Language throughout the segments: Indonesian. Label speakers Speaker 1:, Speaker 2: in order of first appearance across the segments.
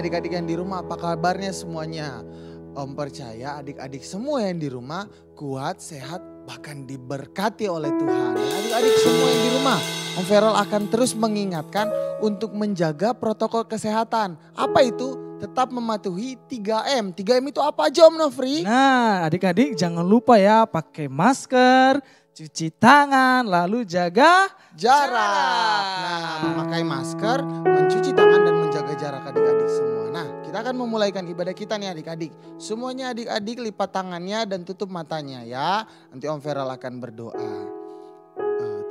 Speaker 1: adik-adik yang di rumah, apa kabarnya semuanya? Om percaya adik-adik semua yang di rumah kuat, sehat, bahkan diberkati oleh Tuhan. Dan adik-adik semua yang di rumah, Om Feral akan terus mengingatkan untuk menjaga protokol kesehatan. Apa itu? Tetap mematuhi 3M. 3M itu apa aja Om Nofri?
Speaker 2: Nah adik-adik jangan lupa ya pakai masker, cuci tangan, lalu jaga
Speaker 1: jarak. Nah, memakai masker, mencuci tangan dan menjaga jarak adik-adik semua. Nah, kita akan memulaikan ibadah kita nih adik-adik. Semuanya adik-adik lipat tangannya dan tutup matanya ya. Nanti Om Feral akan berdoa.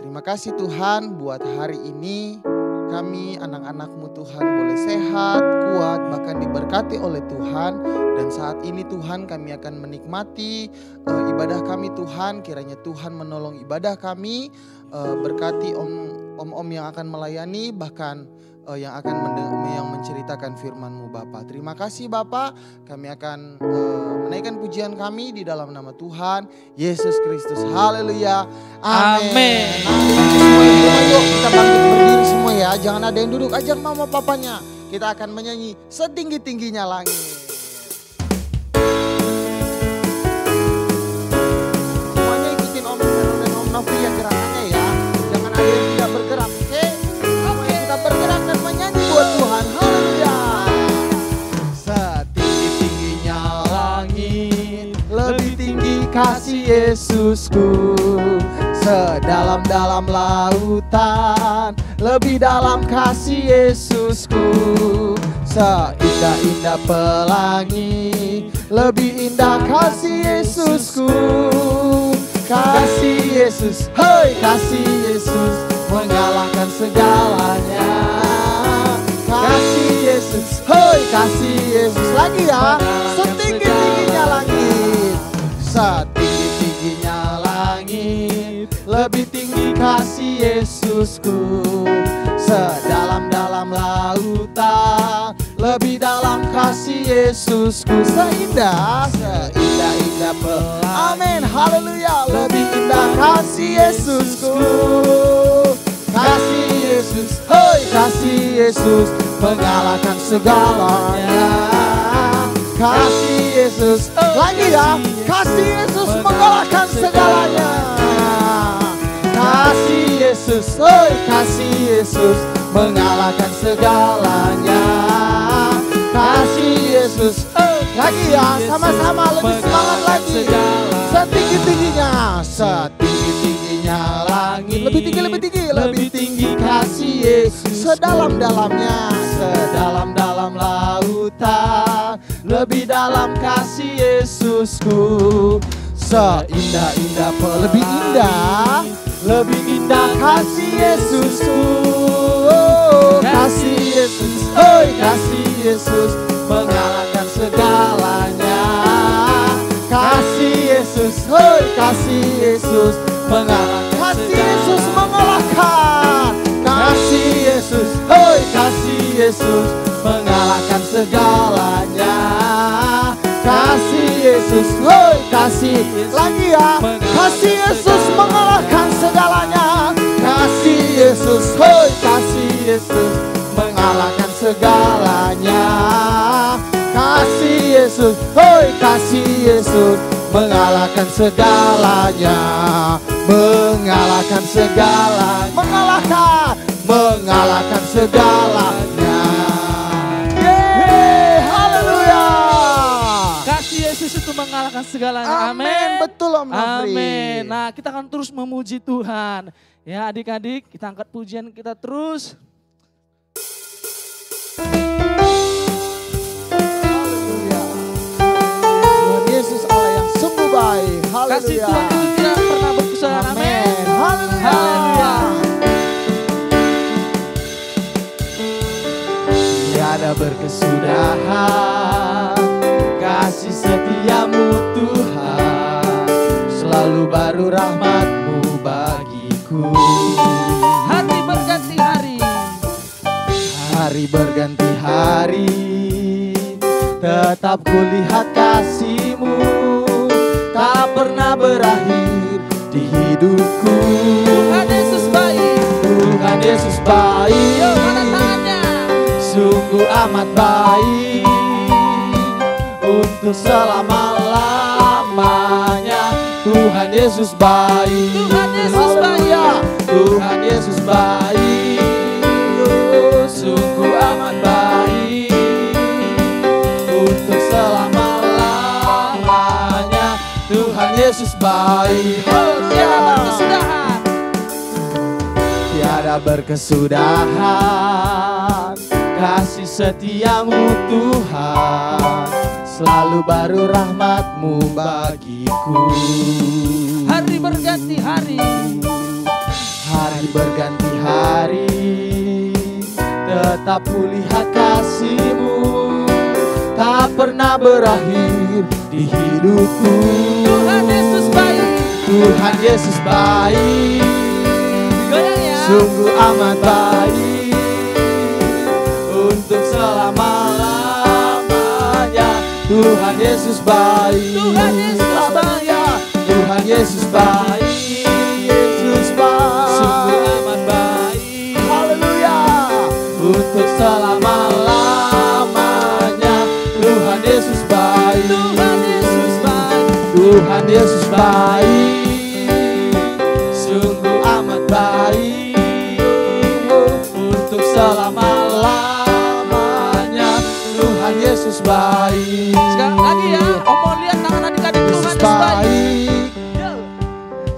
Speaker 1: Terima kasih Tuhan buat hari ini. Kami anak-anak-Mu Tuhan boleh sehat, kuat, bahkan diberkati oleh Tuhan. Dan saat ini Tuhan kami akan menikmati ibadah kami Tuhan. Kiranya Tuhan menolong ibadah kami. Berkati om-om yang akan melayani, bahkan yang akan yang menceritakan firman-Mu Bapa. Terima kasih Bapa. Kami akan menaikkan pujian kami di dalam nama Tuhan Yesus Kristus. Haleluya. Amin. Ayo kita bangkit berdiri semua ya. Jangan ada yang duduk. Ajak mama papanya. Kita akan menyanyi setinggi-tingginya langit. Semuanya ikutin Om Feral dan Om Nofri ya gerakannya ya. Jangan ada yang tidak bergerak. Oke? Oke. Kita bergerak dan menyanyi buat Tuhan. Haleluya. Setinggi-tingginya langit, lebih tinggi kasih Yesusku. Sedalam-dalam lautan, lebih dalam kasih Yesusku. Seindah-indah pelangi, lebih indah kasih Yesusku. Kasih Yesus, hei kasih Yesus, mengalahkan segalanya. Kasih Yesus, hei kasih Yesus. Lagi ya, setinggi-tingginya langit, setinggi-tingginya langit, lebih tinggi kasih Yesusku. Sedalam-dalam lautan, lebih dalam kasih Yesusku. Seindah-indah pelangi. Amin, haleluya. Lebih indah kasih Yesusku. Kasih Yesus, hei kasih Yesus, mengalahkan segalanya. Kasih Yesus, lagi ya, kasih Yesus mengalahkan segalanya. Kasih Yesus, hei kasih Yesus, mengalahkan segalanya. Kasih Yesus, lagi ya, sama-sama lebih semangat lagi. Setinggi-tingginya, setinggi-tingginya langit, lebih tinggi, lebih tinggi kasih Yesus. Sedalam-dalamnya, sedalam-dalam lautan, lebih dalam kasih Yesusku. Seindah-indah lebih indah, lebih indah kasih Yesusku. Kasih Yesus, hei kasih Yesus, mengalahkan segalanya. Kasih Yesus, hei kasih Yesus, mengalahkan. Kasih Yesus mengalahkan. Kasih Yesus, hei kasih Yesus, mengalahkan segalanya. Kasih Yesus, hei kasih. Lagi ya, kasih Yesus mengalahkan segalanya. Kasih Yesus, hei kasih Yesus, mengalahkan segalanya. Kasih Yesus, hei kasih Yesus, mengalahkan segalanya. Mengalahkan segalanya. Mengalahkan segalanya. Haleluya.
Speaker 2: kasih Yesus itu mengalahkan segalanya.
Speaker 1: Amin. Betul Om Nofri.
Speaker 2: Amin. Nah kita akan terus memuji Tuhan. Ya adik-adik kita angkat pujian kita terus.
Speaker 1: Haleluya. Tuhan Yesus Allah yang sungguh baik. Haleluya.
Speaker 2: Kasih Tuhan itu tidak pernah berkesudahan. Amin.
Speaker 1: Haleluya.
Speaker 2: Haleluya.
Speaker 1: Tiada berkesudahan kasih setiamu Tuhan, selalu baru rahmat-Mu bagiku.
Speaker 2: Hari berganti hari,
Speaker 1: hari berganti hari, tetap kulihat kasih-Mu, tak pernah berakhir di hidupku.
Speaker 2: Tuhan Yesus baik.
Speaker 1: Tuhan Yesus baik.
Speaker 2: Yuk, mana tangannya?
Speaker 1: Sungguh
Speaker 3: sungguh amat baik untuk selama-lamanya. Tuhan Yesus baik,
Speaker 2: Tuhan Yesus baik,
Speaker 3: Tuhan Yesus baik, sungguh amat baik untuk selama-lamanya. Tuhan Yesus baik,
Speaker 2: tiada berkesudahan,
Speaker 3: tiada berkesudahan. Kasih setiamu Tuhan, selalu baru rahmat-Mu bagiku.
Speaker 2: hari berganti hari,
Speaker 3: Hari berganti hari, tetap kulihat kasih-Mu, tak pernah berakhir di hidupku.
Speaker 2: Tuhan Yesus baik,
Speaker 3: Tuhan Yesus baik,
Speaker 2: goyang ya.
Speaker 3: sungguh amat baik untuk selama-lamanya. Tuhan Yesus baik,
Speaker 2: Tuhan Yesus baik,
Speaker 3: Tuhan Yesus baik, Yesus baik, sungguh amat baik, haleluya, untuk selama-lamanya. Tuhan Yesus baik,
Speaker 2: Tuhan Yesus baik,
Speaker 3: Tuhan Yesus baik, sungguh amat baik untuk selama-lamanya. Tuhan Yesus baik.
Speaker 2: Sekali lagi ya, Om mau lihat tangan adik-adik. Tuhan Yesus baik,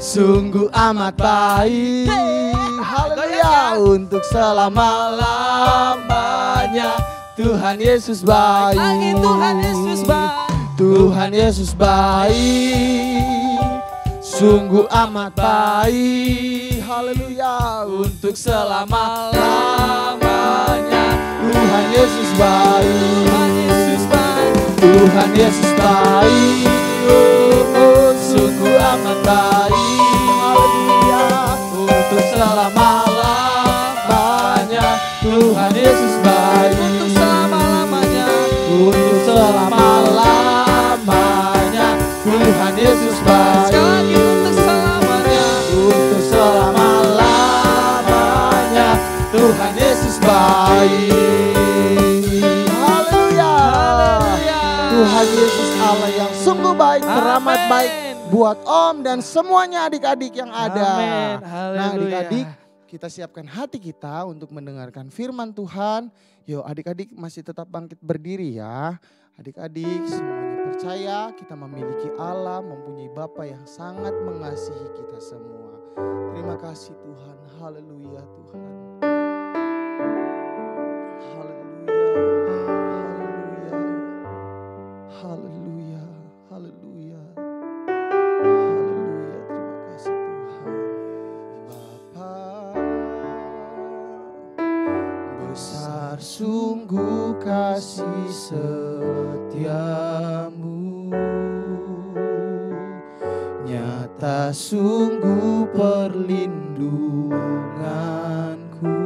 Speaker 3: sungguh amat baik, haleluya, untuk selama-lamanya. Tuhan Yesus baik,
Speaker 2: lagi Tuhan Yesus baik,
Speaker 3: Tuhan Yesus baik, sungguh amat baik, haleluya, untuk selama-lamanya. Tuhan Yesus baik,
Speaker 2: Tuhan Yesus baik,
Speaker 3: Tuhan Yesus baik, sungguh amat baik, haleluya, untuk selama-lamanya. Tuhan Yesus baik,
Speaker 2: untuk selama-lamanya,
Speaker 3: untuk selama-lamanya. Tuhan Yesus baik,
Speaker 2: sekali lagi untuk selamanya,
Speaker 3: untuk selama-lamanya. Tuhan Yesus baik, haleluya. Tuhan Yesus Allah yang sungguh baik, teramat
Speaker 2: Amin.
Speaker 3: baik buat Om dan semuanya adik-adik yang ada.
Speaker 2: Amin.
Speaker 3: Nah,
Speaker 2: Haleluya.
Speaker 3: adik-adik, kita siapkan hati kita untuk mendengarkan firman Tuhan. Yuk adik-adik masih tetap bangkit berdiri ya. Adik-adik semuanya percaya kita memiliki Allah, mempunyai Bapa yang sangat mengasihi kita semua. Terima kasih Tuhan, haleluya Tuhan. Haleluya, haleluya, haleluya, terima kasih Tuhan. Bapa, besar sungguh kasih setiamu, nyata sungguh perlindunganku,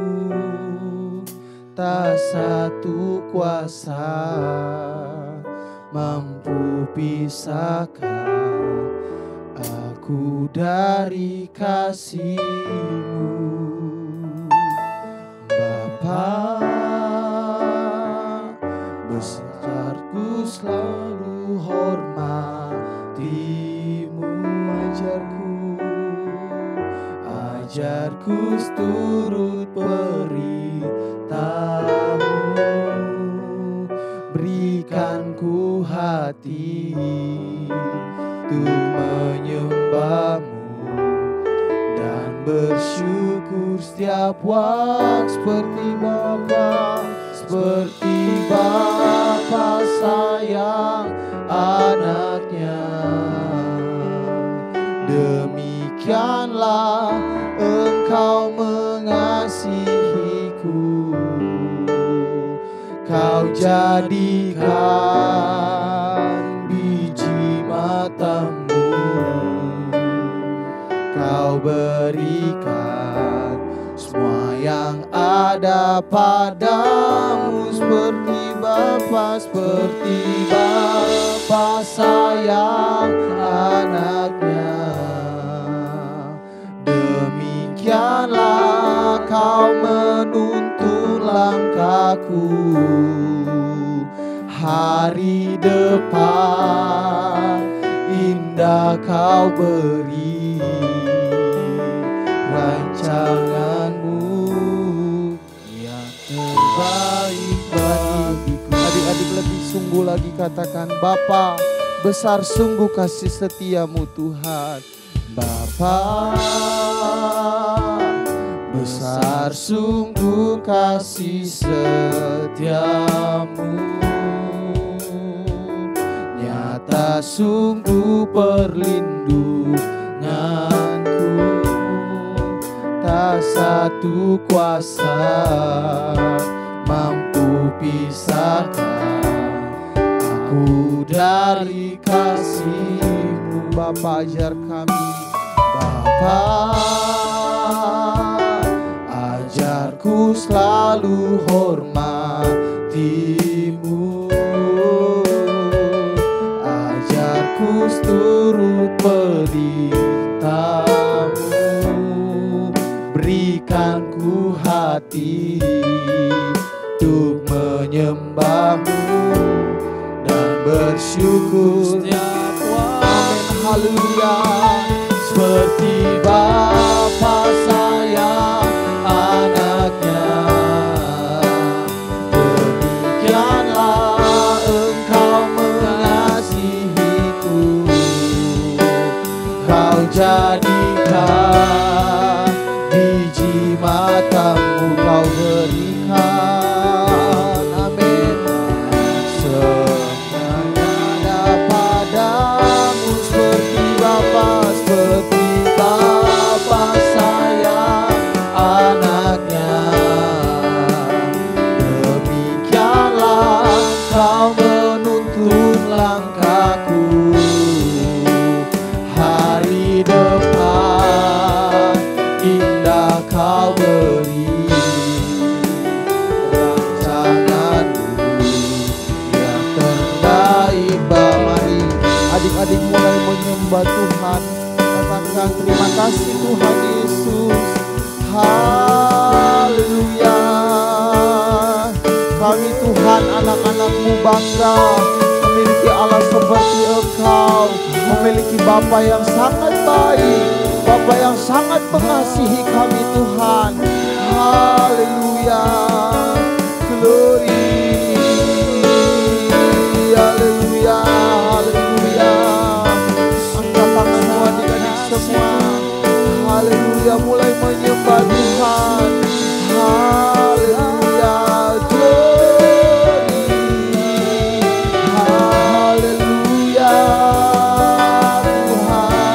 Speaker 3: tak satu kuasa mampu pisahkan aku dari kasih-Mu. Bapa, besarku selalu hormati-Mu. Ajarku turut perintah-Mu. Berikan ku hati untuk menyembah-Mu dan bersyukur setiap waktu, seperti Bapa sayang anaknya. Demikianlah Engkau mengasihiku. Kau jadikan biji mata-Mu, Kau berikan semua yang ada padamu, seperti Bapa sayang anaknya. Demikianlah Kau menuntun langkah aku. Hari depan indah kau beri, rancanganmu yang terbaik bagiku. Adik-adik lebih sungguh lagi katakan, Bapa, besar sungguh kasih setiamu Tuhan. Bapa, besar sungguh kasih setiamu, nyata sungguh perlindunganku. Tak satu kuasa mampu pisahkan aku dari kasih-Mu. Bapa, ajar kami, Bapa, ajarku selalu hormati-Mu, ajarku turut perintah-Mu, berikanku hati untuk menyembah-Mu dan bersyukur. Amin, haleluya. Seperti Bapa sayang anaknya, demikianlah Engkau mengasihiku. Kau jadikan biji matamu, Kau berikan, amin, semuanya ada padamu. Seperti Bapa sayang anaknya, demikianlah Kau menuntun langkahku. Hari depan indah Kau beri, rancanganmu yang terbaik. Mari adik-adik mulai menyembah Tuhan. Katakan terima kasih Tuhan Yesus. Haleluya. Kami Tuhan anak-anak-Mu bangga memiliki Allah seperti Engkau, memiliki Bapa yang sangat baik, Bapa yang sangat mengasihi kami Tuhan. Haleluya. Glory. Haleluya. Haleluya. Angkat tanganmu adik-adik semua. Haleluya. Mulai menyembah Tuhan. Haleluya. Glory. Haleluya. Tuhan,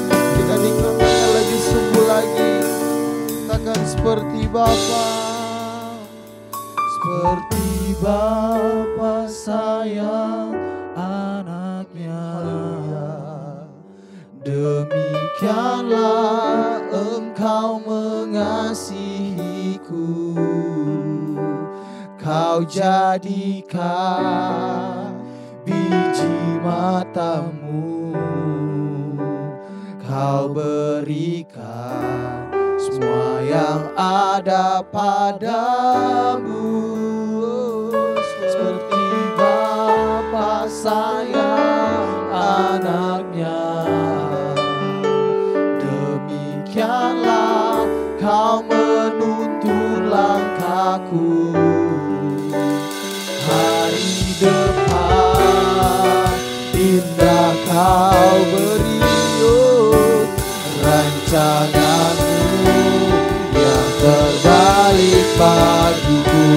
Speaker 3: adik-adik namanya lebih sungguh lagi. Katakan seperti Bapa, seperti Bapa sayang anaknya, demikianlah Engkau mengasihiku. Kau jadikan biji matamu, Kau berikan semua yang ada padamu. Seperti Bapa sayang anaknya, demikianlah Kau menuntun langkahku. Hari depan indah Kau beri, rancanganmu yang terbaik bagiku.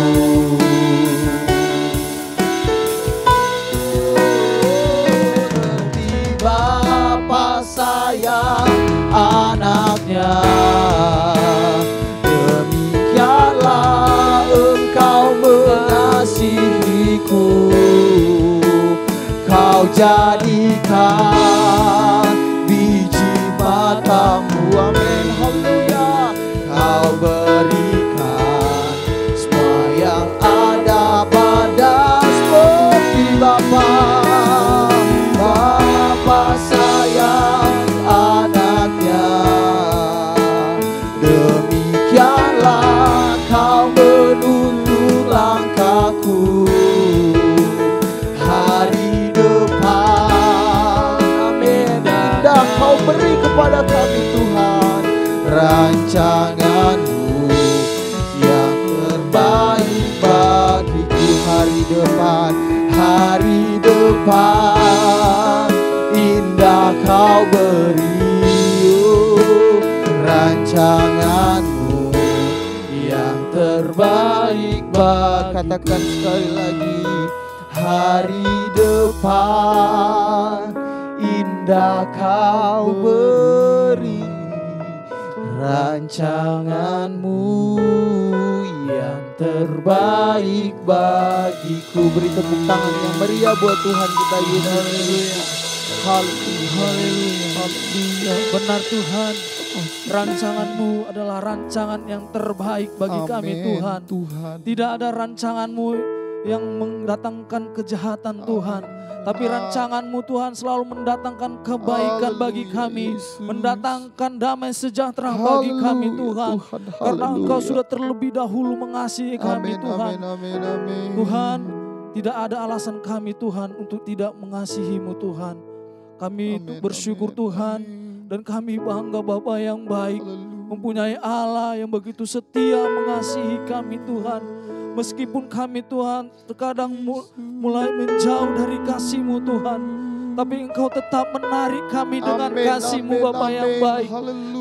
Speaker 3: Seperti Bapa sayang anaknya, demikianlah Engkau mengasihiku. Kau jadikan biji matamu, amin, haleluya. Kau berikan semua yang ada pada. Seperti Bapa, Bapa sayang anaknya, demikianlah Kau indah Kau beri kepada kami Tuhan. Rancangan-Mu yang terbaik bagiku. Hari depan, hari depan indah Kau beri. Rancangan-Mu yang terbaik bagiku. Katakan sekali lagi, hari depan indah Kau beri. Rancangan-Mu yang terbaik bagiku. Beri tepuk tangan yang meriah buat Tuhan kita Yesus. Haleluya.
Speaker 2: Benar Tuhan, rancangan-Mu adalah rancangan yang terbaik bagi kami Tuhan. Tidak ada rancangan-Mu yang mendatangkan kejahatan Tuhan. Tapi rancangan-Mu Tuhan selalu mendatangkan kebaikan bagi kami. Mendatangkan damai sejahtera bagi kami Tuhan. Karena Engkau sudah terlebih dahulu mengasihi kami Tuhan. Tuhan, tidak ada alasan kami Tuhan untuk tidak mengasihi-Mu Tuhan. Kami bersyukur Tuhan. Dan kami bangga Bapa yang baik. Mempunyai Allah yang begitu setia mengasihi kami Tuhan. Meskipun kami Tuhan terkadang mulai menjauh dari kasih-Mu Tuhan. Tapi Engkau tetap menarik kami dengan kasih-Mu Bapa yang baik.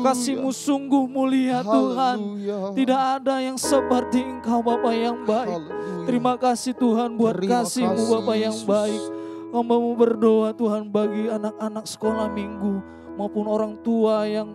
Speaker 2: Kasih-Mu sungguh mulia Tuhan. Tidak ada yang seperti Engkau Bapa yang baik. Terima kasih Tuhan buat kasih-Mu Bapa yang baik. Hamba-Mu berdoa Tuhan bagi anak-anak sekolah minggu maupun orang tua yang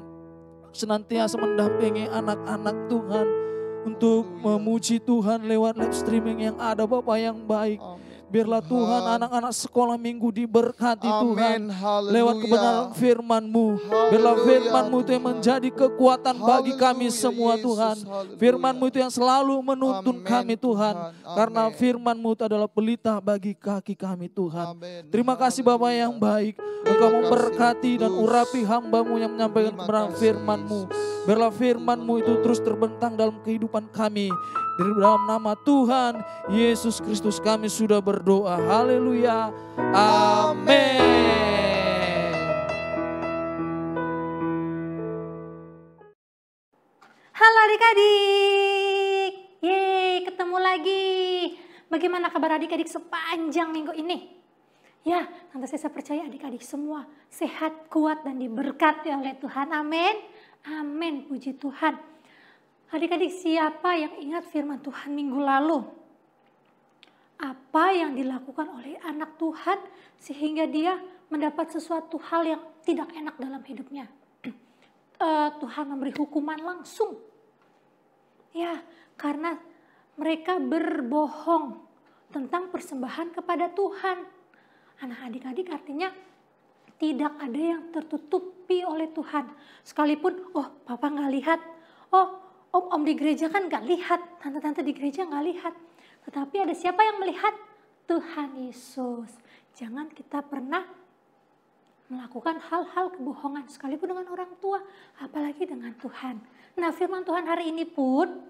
Speaker 2: senantiasa mendampingi anak-anak Tuhan. Untuk memuji Tuhan lewat live streaming yang ada Bapa yang baik. Biarlah Tuhan anak-anak sekolah minggu diberkati Tuhan. Lewat kebenaran firman-Mu. Biarlah firman-Mu itu yang menjadi kekuatan bagi kami semua Tuhan. Firman-Mu itu yang selalu menuntun kami Tuhan. Karena firman-Mu itu adalah pelita bagi kaki kami Tuhan. Terima kasih Bapa yang baik. Engkau memberkati dan urapi hamba-Mu yang menyampaikan kebenaran firman-Mu. Biarlah firman-Mu itu terus terbentang dalam kehidupan kami. Di dalam nama Tuhan Yesus Kristus kami sudah berdoa. Haleluya. Amin.
Speaker 4: Halo adik-adik. Yeay, ketemu lagi. Bagaimana kabar adik-adik sepanjang minggu ini? Ya, Tante Sesa percaya adik-adik semua sehat, kuat, dan diberkati oleh Tuhan. Amin. Amin, puji Tuhan. Adik-adik, siapa yang ingat firman Tuhan minggu lalu? Apa yang dilakukan oleh anak Tuhan sehingga dia mendapat sesuatu hal yang tidak enak dalam hidupnya? Tuhan memberi hukuman langsung. Ya, karena mereka berbohong tentang persembahan kepada Tuhan. Anak adik-adik artinya tidak ada yang tertutupi oleh Tuhan. Sekalipun, oh papa gak lihat, oh om di gereja kan gak lihat, tante-tante di gereja gak lihat. Tetapi ada siapa yang melihat? Tuhan Yesus. Jangan kita pernah melakukan hal-hal kebohongan sekalipun dengan orang tua, apalagi dengan Tuhan. Nah, firman Tuhan hari ini pun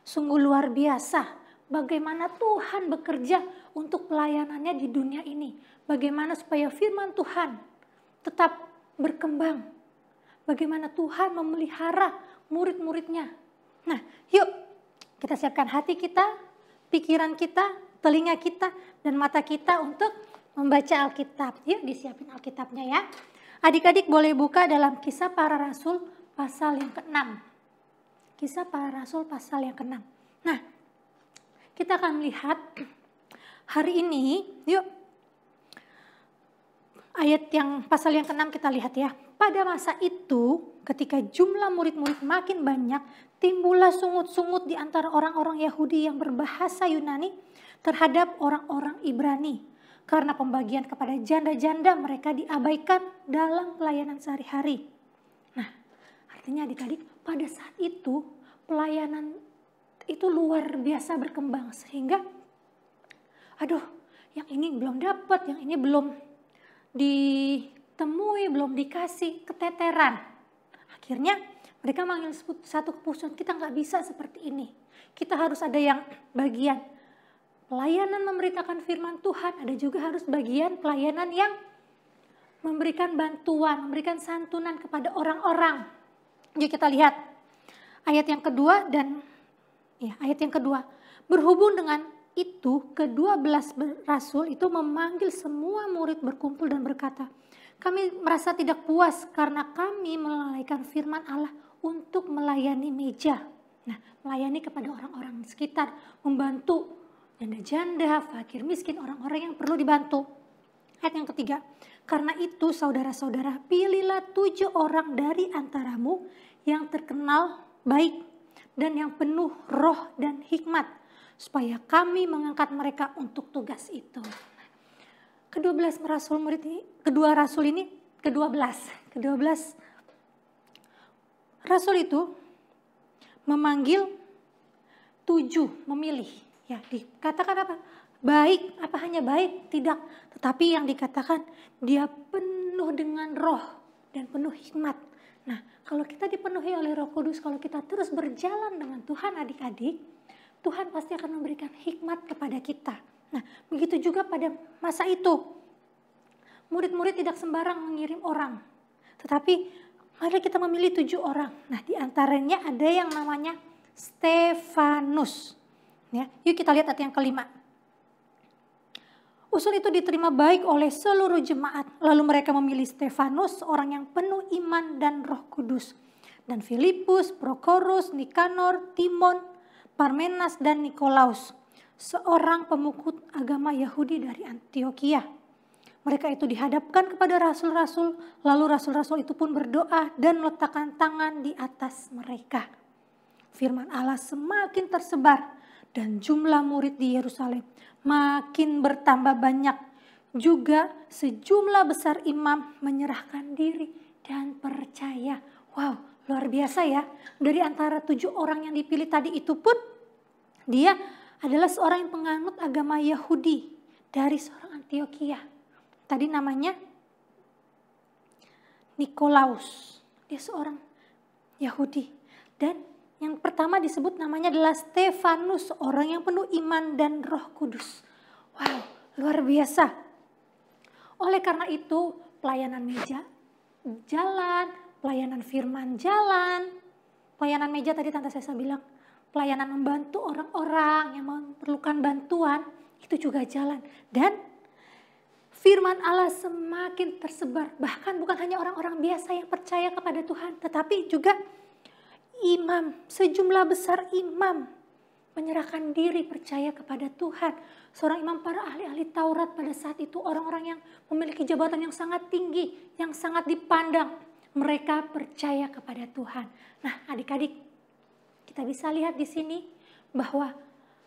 Speaker 4: sungguh luar biasa. Bagaimana Tuhan bekerja untuk pelayanannya di dunia ini. Bagaimana supaya firman Tuhan tetap berkembang. Bagaimana Tuhan memelihara murid-muridnya. Nah, yuk kita siapkan hati kita, pikiran kita, telinga kita, dan mata kita untuk membaca Alkitab. Yuk disiapin Alkitabnya ya. Adik-adik boleh buka dalam Kisah Para Rasul pasal yang ke-6. Kisah Para Rasul pasal yang ke-6. Nah, kita akan melihat hari ini, yuk ayat yang pasal yang ke-6 kita lihat ya. Pada masa itu ketika jumlah murid-murid makin banyak, timbullah sungut-sungut di antara orang-orang Yahudi yang berbahasa Yunani terhadap orang-orang Ibrani. Karena pembagian kepada janda-janda mereka diabaikan dalam pelayanan sehari-hari. Nah, artinya adik-adik pada saat itu pelayanan itu luar biasa berkembang. Sehingga aduh yang ini belum dapat, yang ini belum ditemui, belum dikasih, keteteran. Akhirnya mereka manggil satu keputusan, kita nggak bisa seperti ini. Kita harus ada yang bagian pelayanan memberitakan firman Tuhan, ada juga harus bagian pelayanan yang memberikan bantuan, memberikan santunan kepada orang-orang. Yuk kita lihat ayat yang kedua ayat yang kedua. Berhubung dengan itu, ke-12 rasul itu memanggil semua murid berkumpul dan berkata, kami merasa tidak puas karena kami melalaikan firman Allah untuk melayani meja. Nah, melayani kepada orang-orang sekitar, membantu janda-janda, fakir miskin, orang-orang yang perlu dibantu. Ayat yang ketiga, karena itu saudara-saudara, pilihlah 7 orang dari antaramu yang terkenal baik dan yang penuh roh dan hikmat, supaya kami mengangkat mereka untuk tugas itu. Ke-12 rasul murid ini, kedua rasul ini, ke-12 rasul itu memanggil 7, memilih. Ya, dikatakan apa? Baik, apa hanya baik? Tidak. Tetapi yang dikatakan dia penuh dengan roh dan penuh hikmat. Nah, kalau kita dipenuhi oleh Roh Kudus, kalau kita terus berjalan dengan Tuhan adik-adik, Tuhan pasti akan memberikan hikmat kepada kita. Nah, begitu juga pada masa itu. Murid-murid tidak sembarang mengirim orang. Tetapi mari kita memilih 7 orang. Nah, di antaranya ada yang namanya Stefanus. Ya, yuk kita lihat ayat yang kelima. Usul itu diterima baik oleh seluruh jemaat. Lalu mereka memilih Stefanus, orang yang penuh iman dan Roh Kudus. Dan Filipus, Prokorus, Nikanor, Timon, Parmenas, dan Nikolaus, seorang pemukut agama Yahudi dari Antioquia. Mereka itu dihadapkan kepada rasul-rasul, lalu rasul-rasul itu pun berdoa dan meletakkan tangan di atas mereka. Firman Allah semakin tersebar dan jumlah murid di Yerusalem makin bertambah banyak. Juga sejumlah besar imam menyerahkan diri dan percaya. Wow, luar biasa ya. Dari antara 7 orang yang dipilih tadi itu pun, dia adalah seorang yang penganut agama Yahudi dari seorang Antioquia. Tadi namanya Nikolaus. Dia seorang Yahudi. Dan yang pertama disebut namanya adalah Stefanus, orang yang penuh iman dan Roh Kudus. Wow, luar biasa. Oleh karena itu, pelayanan meja jalan, pelayanan firman jalan. Pelayanan meja tadi Tante Sesa bilang, pelayanan membantu orang-orang yang memerlukan bantuan, itu juga jalan. Dan firman Allah semakin tersebar. Bahkan bukan hanya orang-orang biasa yang percaya kepada Tuhan, tetapi juga imam, sejumlah besar imam menyerahkan diri percaya kepada Tuhan. Seorang imam, para ahli-ahli Taurat pada saat itu, orang-orang yang memiliki jabatan yang sangat tinggi, yang sangat dipandang. Mereka percaya kepada Tuhan. Nah, adik-adik, kita bisa lihat di sini bahwa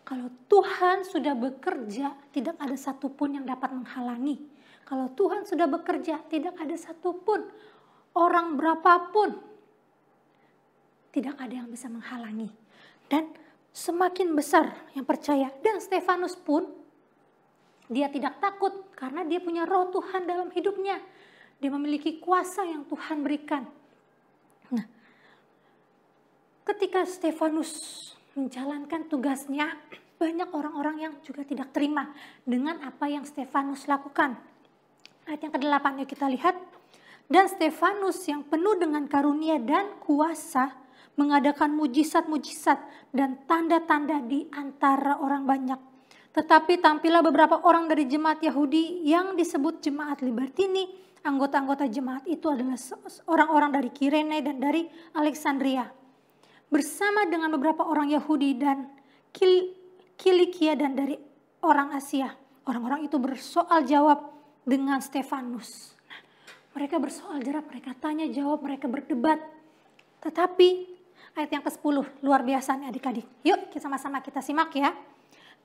Speaker 4: kalau Tuhan sudah bekerja, tidak ada satupun yang dapat menghalangi. Kalau Tuhan sudah bekerja, tidak ada satupun, orang berapapun, tidak ada yang bisa menghalangi. Dan semakin besar yang percaya. Dan Stefanus pun, dia tidak takut karena dia punya roh Tuhan dalam hidupnya. Dia memiliki kuasa yang Tuhan berikan. Nah, ketika Stefanus menjalankan tugasnya, banyak orang-orang yang juga tidak terima dengan apa yang Stefanus lakukan. Ayat yang ke-8 yuk kita lihat. Dan Stefanus yang penuh dengan karunia dan kuasa mengadakan mujizat-mujizat dan tanda-tanda di antara orang banyak. Tetapi tampillah beberapa orang dari jemaat Yahudi yang disebut jemaat Libertini. Anggota-anggota jemaat itu adalah orang-orang dari Kirene dan dari Alexandria. Bersama dengan beberapa orang Yahudi dan Kilikia dan dari orang Asia. Orang-orang itu bersoal jawab dengan Stefanus. Nah, mereka bersoal jawab, mereka tanya jawab, mereka berdebat. Tetapi ayat yang ke-10 luar biasa nih adik-adik. Yuk sama-sama kita simak ya.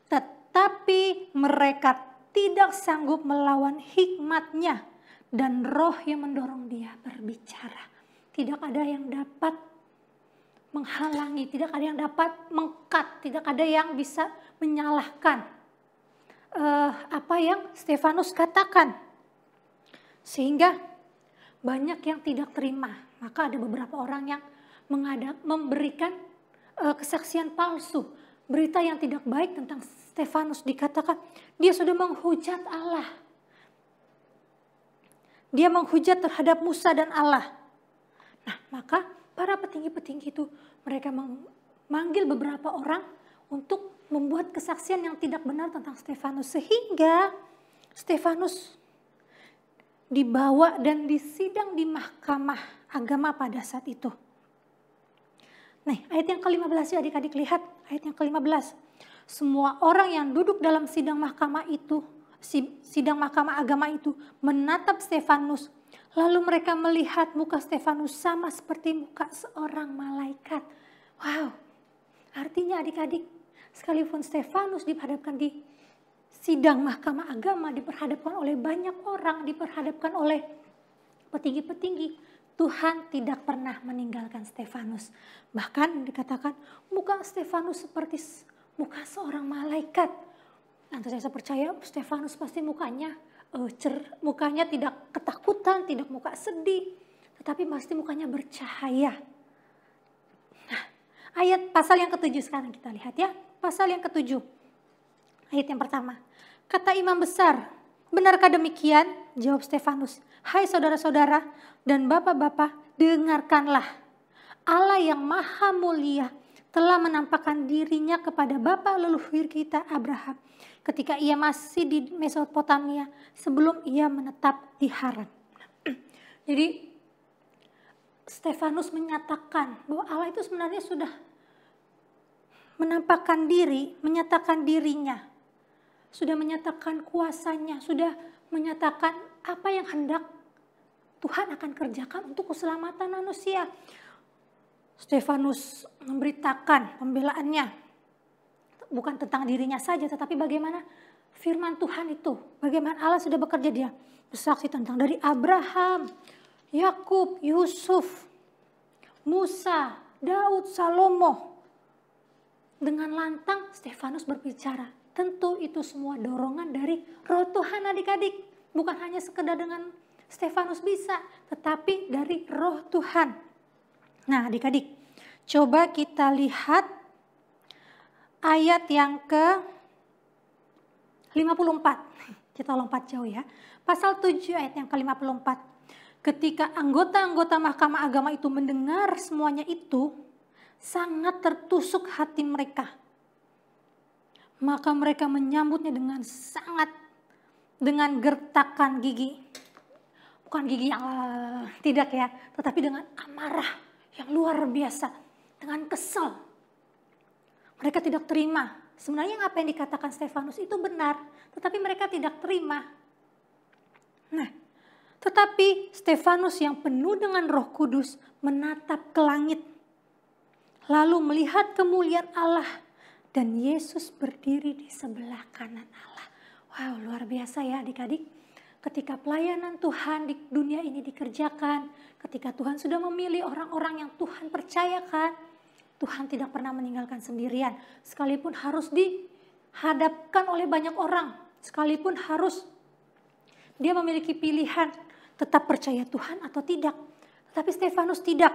Speaker 4: Tetapi mereka tidak sanggup melawan hikmatnya dan roh yang mendorong dia berbicara. Tidak ada yang dapat menghalangi, tidak ada yang dapat mengkat, tidak ada yang bisa menyalahkan apa yang Stefanus katakan. Sehingga banyak yang tidak terima. Maka ada beberapa orang yang memberikan kesaksian palsu. Berita yang tidak baik tentang Stefanus, dikatakan dia sudah menghujat Allah. Dia menghujat terhadap Musa dan Allah. Nah, maka para petinggi-petinggi itu mereka memanggil beberapa orang untuk membuat kesaksian yang tidak benar tentang Stefanus. Sehingga Stefanus dibawa dan disidang di mahkamah agama pada saat itu. Nah, ayat yang ke-15 ya adik-adik, lihat ayat yang ke-15. Semua orang yang duduk dalam sidang mahkamah agama itu menatap Stefanus. Lalu mereka melihat muka Stefanus sama seperti muka seorang malaikat. Wow, artinya adik-adik, sekalipun Stefanus diperhadapkan di sidang mahkamah agama, diperhadapkan oleh banyak orang, diperhadapkan oleh petinggi-petinggi, Tuhan tidak pernah meninggalkan Stefanus. Bahkan dikatakan muka Stefanus seperti muka seorang malaikat. Nanti saya percaya Stefanus pasti mukanya tidak ketakutan, tidak muka sedih, tetapi pasti mukanya bercahaya. Nah, ayat pasal yang ke-7 sekarang kita lihat ya. Pasal yang ke-7. Ayat yang pertama. Kata imam besar, benarkah demikian? Jawab Stefanus, hai saudara-saudara dan bapak-bapak, dengarkanlah. Allah yang maha mulia telah menampakkan dirinya kepada bapa leluhur kita Abraham ketika ia masih di Mesopotamia sebelum ia menetap di Haran. Jadi Stefanus menyatakan bahwa Allah itu sebenarnya sudah menampakkan diri, menyatakan dirinya, sudah menyatakan kuasanya, sudah menyatakan apa yang hendak Tuhan akan kerjakan untuk keselamatan manusia. Stefanus memberitakan pembelaannya, bukan tentang dirinya saja, tetapi bagaimana firman Tuhan itu, bagaimana Allah sudah bekerja. Dia bersaksi tentang dari Abraham, Yakub, Yusuf, Musa, Daud, Salomo. Dengan lantang Stefanus berbicara. Tentu itu semua dorongan dari Roh Tuhan adik-adik. Bukan hanya sekedar dengan Stefanus bisa, tetapi dari Roh Tuhan. Nah adik-adik, coba kita lihat ayat yang ke-54. Kita lompat jauh ya. Pasal 7 ayat yang ke-54. Ketika anggota-anggota mahkamah agama itu mendengar semuanya itu, sangat tertusuk hati mereka. Maka mereka menyambutnya dengan gertakan gigi. Bukan gigi yang tidak ya, tetapi dengan amarah yang luar biasa, dengan kesal. Mereka tidak terima. Sebenarnya apa yang dikatakan Stefanus itu benar, tetapi mereka tidak terima. Nah, tetapi Stefanus yang penuh dengan Roh Kudus menatap ke langit, lalu melihat kemuliaan Allah dan Yesus berdiri di sebelah kanan Allah. Wow, luar biasa ya adik-adik. Ketika pelayanan Tuhan di dunia ini dikerjakan, ketika Tuhan sudah memilih orang-orang yang Tuhan percayakan, Tuhan tidak pernah meninggalkan sendirian. Sekalipun harus dihadapkan oleh banyak orang, sekalipun harus dia memiliki pilihan tetap percaya Tuhan atau tidak. Tetapi Stefanus tidak.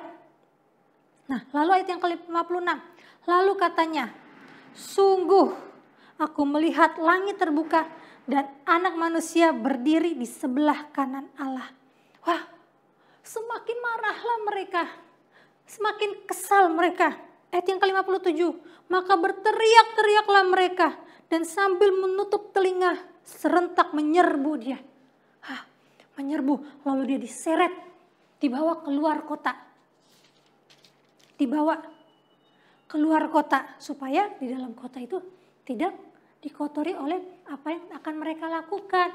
Speaker 4: Nah, lalu ayat yang ke-56. Lalu katanya, sungguh aku melihat langit terbuka dan anak manusia berdiri di sebelah kanan Allah. Wah, semakin marahlah mereka. Semakin kesal mereka. Ayat yang ke-57. Maka berteriak-teriaklah mereka dan sambil menutup telinga serentak menyerbu dia. Menyerbu, lalu dia diseret, dibawa keluar kota. Dibawa keluar kota supaya di dalam kota itu tidak dikotori oleh apa yang akan mereka lakukan.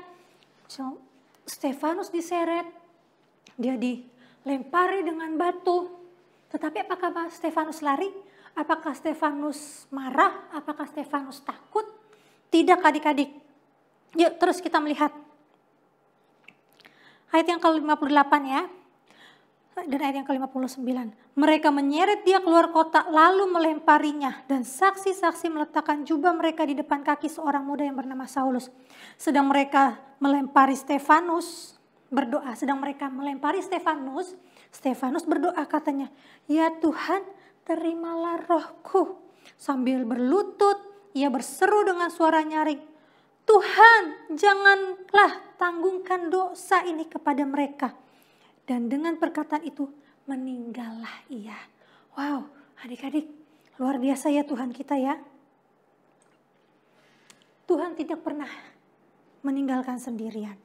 Speaker 4: So, Stefanus diseret, dia dilempari dengan batu. Tetapi apakah Stefanus lari? Apakah Stefanus marah? Apakah Stefanus takut? Tidak adik-adik. Yuk terus kita melihat. Ayat yang ke-58 ya. Dan ayat yang ke-59. Mereka menyeret dia keluar kota lalu melemparinya. Dan saksi-saksi meletakkan jubah mereka di depan kaki seorang muda yang bernama Saulus. Sedang mereka melempari Stefanus berdoa. Stefanus berdoa katanya, ya Tuhan terimalah rohku. Sambil berlutut ia berseru dengan suara nyaring, Tuhan, janganlah tanggungkan dosa ini kepada mereka. Dan dengan perkataan itu meninggallah ia. Wow, adik-adik, luar biasa ya Tuhan kita ya. Tuhan tidak pernah meninggalkan sendirian.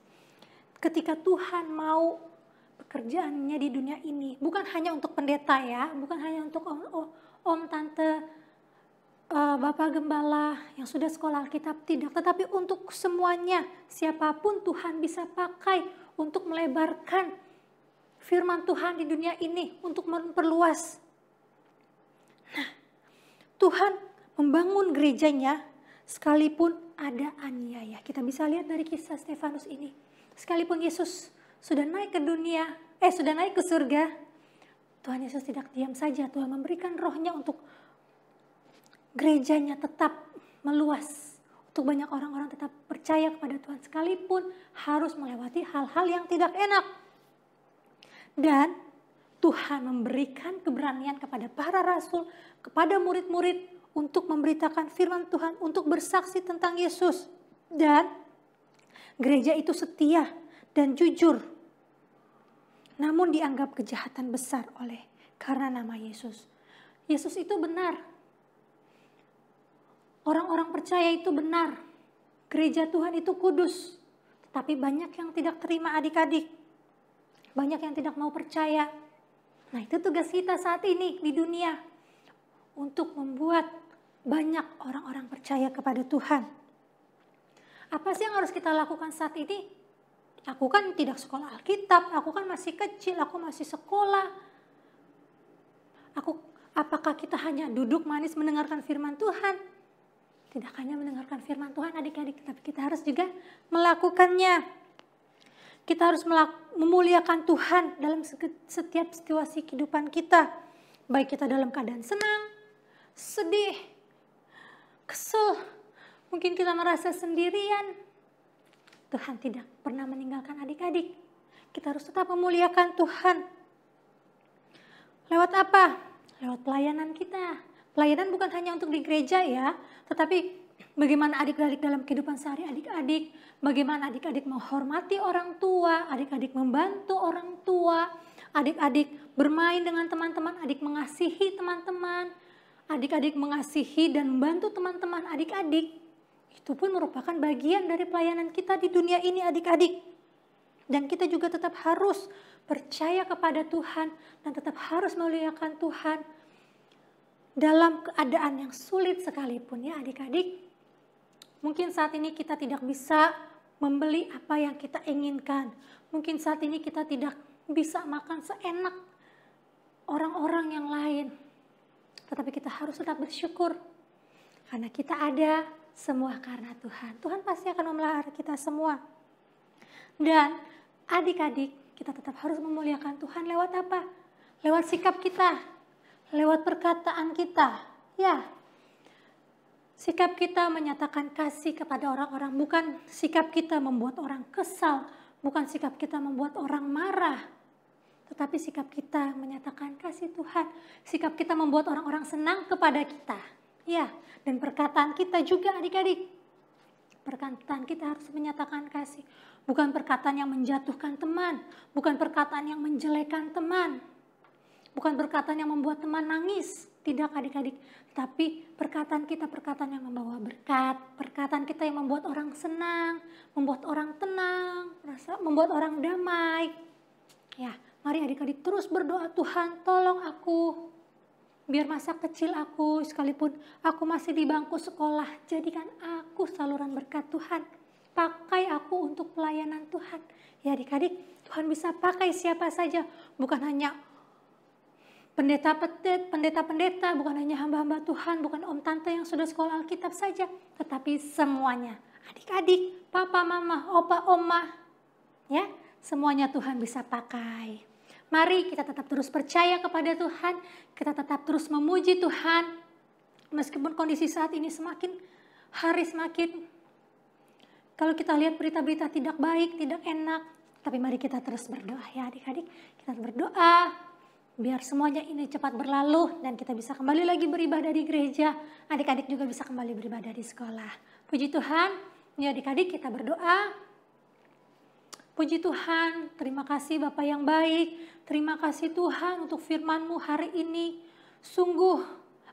Speaker 4: Ketika Tuhan mau pekerjaannya di dunia ini, bukan hanya untuk pendeta ya, bukan hanya untuk om, tante, bapak gembala yang sudah sekolah Alkitab, tidak. Tetapi untuk semuanya, siapapun Tuhan bisa pakai untuk melebarkan firman Tuhan di dunia ini, untuk memperluas. Nah, Tuhan membangun gerejanya sekalipun ada aniaya. Kita bisa lihat dari kisah Stefanus ini. Sekalipun Yesus sudah naik ke dunia, sudah naik ke surga, Tuhan Yesus tidak diam saja. Tuhan memberikan rohnya untuk gerejanya tetap meluas. Untuk banyak orang-orang tetap percaya kepada Tuhan sekalipun harus melewati hal-hal yang tidak enak. Dan Tuhan memberikan keberanian kepada para rasul, kepada murid-murid untuk memberitakan firman Tuhan, untuk bersaksi tentang Yesus. Dan gereja itu setia dan jujur. Namun dianggap kejahatan besar karena nama Yesus. Yesus itu benar. Orang-orang percaya itu benar. Gereja Tuhan itu kudus. Tetapi banyak yang tidak terima adik-adik. Banyak yang tidak mau percaya. Nah, itu tugas kita saat ini di dunia. Untuk membuat banyak orang-orang percaya kepada Tuhan. Apa sih yang harus kita lakukan saat ini? Aku kan tidak sekolah Alkitab, aku kan masih kecil, aku masih sekolah. Apakah kita hanya duduk manis mendengarkan firman Tuhan? Tidak hanya mendengarkan firman Tuhan adik-adik, tapi kita harus juga melakukannya. Kita harus memuliakan Tuhan dalam setiap situasi kehidupan kita. Baik kita dalam keadaan senang, sedih, kesel, mungkin kita merasa sendirian. Tuhan tidak pernah meninggalkan adik-adik. Kita harus tetap memuliakan Tuhan. Lewat apa? Lewat pelayanan kita. Pelayanan bukan hanya untuk di gereja ya, tetapi bagaimana adik-adik dalam kehidupan sehari adik-adik, bagaimana adik-adik menghormati orang tua, adik-adik membantu orang tua, adik-adik bermain dengan teman-teman, adik mengasihi teman-teman, adik-adik mengasihi dan membantu teman-teman adik-adik. Itu pun merupakan bagian dari pelayanan kita di dunia ini adik-adik. Dan kita juga tetap harus percaya kepada Tuhan dan tetap harus memuliakan Tuhan dalam keadaan yang sulit sekalipun ya adik-adik. Mungkin saat ini kita tidak bisa membeli apa yang kita inginkan. Mungkin saat ini kita tidak bisa makan seenak orang-orang yang lain. Tetapi kita harus tetap bersyukur. Karena kita ada semua karena Tuhan. Tuhan pasti akan memelihara kita semua. Dan adik-adik kita tetap harus memuliakan Tuhan lewat apa? Lewat sikap kita. Lewat perkataan kita. Ya. Sikap kita menyatakan kasih kepada orang-orang. Bukan sikap kita membuat orang kesal. Bukan sikap kita membuat orang marah. Tetapi sikap kita menyatakan kasih Tuhan. Sikap kita membuat orang-orang senang kepada kita. Ya, dan perkataan kita juga adik-adik. Perkataan kita harus menyatakan kasih. Bukan perkataan yang menjatuhkan teman. Bukan perkataan yang menjelekkan teman. Bukan perkataan yang membuat teman nangis. Tidak adik-adik. Tapi perkataan kita perkataan yang membawa berkat. Perkataan kita yang membuat orang senang. Membuat orang tenang. Membuat orang damai. Ya, mari adik-adik terus berdoa, Tuhan tolong aku. Biar masa kecil aku, sekalipun aku masih di bangku sekolah, jadikan aku saluran berkat Tuhan. Pakai aku untuk pelayanan Tuhan. Ya adik-adik, Tuhan bisa pakai siapa saja. Bukan hanya pendeta-pendeta, bukan hanya hamba-hamba Tuhan, bukan om tante yang sudah sekolah Alkitab saja. Tetapi semuanya, adik-adik, papa, mama, opa, oma. Ya, semuanya Tuhan bisa pakai. Mari kita tetap terus percaya kepada Tuhan, kita tetap terus memuji Tuhan. Meskipun kondisi saat ini semakin hari semakin, kalau kita lihat berita-berita tidak baik, tidak enak, tapi mari kita terus berdoa ya adik-adik. Kita berdoa biar semuanya ini cepat berlalu dan kita bisa kembali lagi beribadah di gereja. Adik-adik juga bisa kembali beribadah di sekolah. Puji Tuhan, Ya adik-adik kita berdoa. Puji Tuhan, terima kasih Bapa yang baik. Terima kasih Tuhan untuk firman-Mu hari ini. Sungguh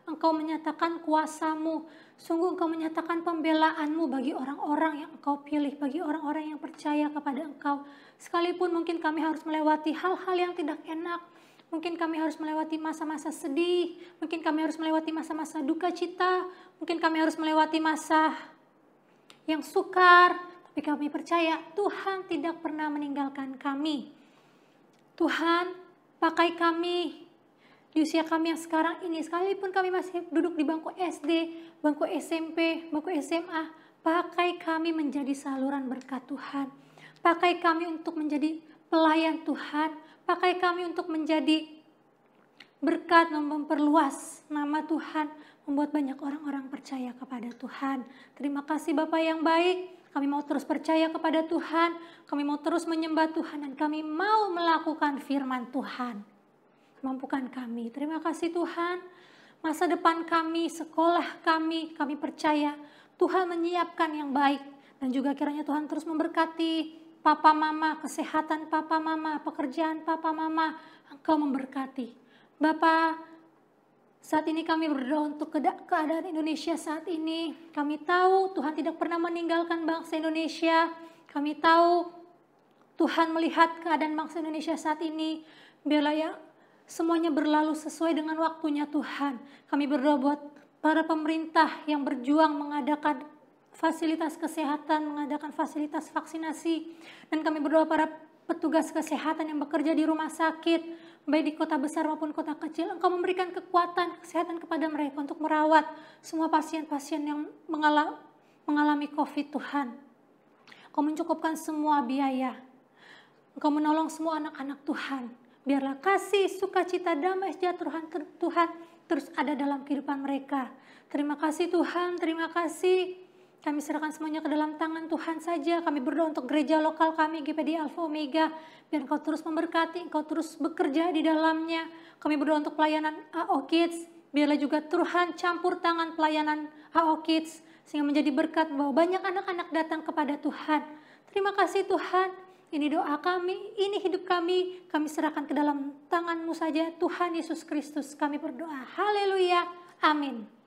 Speaker 4: Engkau menyatakan kuasa-Mu. Sungguh Engkau menyatakan pembelaan-Mu bagi orang-orang yang Engkau pilih. Bagi orang-orang yang percaya kepada Engkau. Sekalipun mungkin kami harus melewati hal-hal yang tidak enak. Mungkin kami harus melewati masa-masa sedih. Mungkin kami harus melewati masa-masa duka cita. Mungkin kami harus melewati masa yang sukar, tapi kami percaya Tuhan tidak pernah meninggalkan kami. Tuhan, pakai kami di usia kami yang sekarang ini, sekalipun kami masih duduk di bangku SD, bangku SMP, bangku SMA, pakai kami menjadi saluran berkat Tuhan. Pakai kami untuk menjadi pelayan Tuhan, pakai kami untuk menjadi berkat, memperluas nama Tuhan, membuat banyak orang-orang percaya kepada Tuhan. Terima kasih Bapa yang baik, kami mau terus percaya kepada Tuhan, kami mau terus menyembah Tuhan, dan kami mau melakukan firman Tuhan. Mampukan kami. Terima kasih Tuhan, masa depan kami, sekolah kami percaya Tuhan menyiapkan yang baik. Dan juga kiranya Tuhan terus memberkati Papa Mama, kesehatan Papa Mama, pekerjaan Papa Mama, Engkau memberkati. Bapak, saat ini kami berdoa untuk keadaan Indonesia saat ini. Kami tahu Tuhan tidak pernah meninggalkan bangsa Indonesia. Kami tahu Tuhan melihat keadaan bangsa Indonesia saat ini. Biarlah ya semuanya berlalu sesuai dengan waktunya Tuhan. Kami berdoa buat para pemerintah yang berjuang mengadakan fasilitas kesehatan, mengadakan fasilitas vaksinasi. Dan kami berdoa para petugas kesehatan yang bekerja di rumah sakit, baik di kota besar maupun kota kecil. Engkau memberikan kekuatan, kesehatan kepada mereka untuk merawat semua pasien-pasien yang mengalami COVID Tuhan. Engkau mencukupkan semua biaya. Engkau menolong semua anak-anak Tuhan. Biarlah kasih, sukacita, damai, sejahtera Tuhan terus ada dalam kehidupan mereka. Terima kasih Tuhan, terima kasih. Kami serahkan semuanya ke dalam tangan Tuhan saja. Kami berdoa untuk gereja lokal kami, GPD Alpha Omega. Biar Engkau terus memberkati, Engkau terus bekerja di dalamnya. Kami berdoa untuk pelayanan AO Kids. Biarlah juga Tuhan campur tangan pelayanan AO Kids. Sehingga menjadi berkat bahwa banyak anak-anak datang kepada Tuhan. Terima kasih Tuhan. Ini doa kami, ini hidup kami. Kami serahkan ke dalam tangan-Mu saja. Tuhan Yesus Kristus kami berdoa. Haleluya. Amin.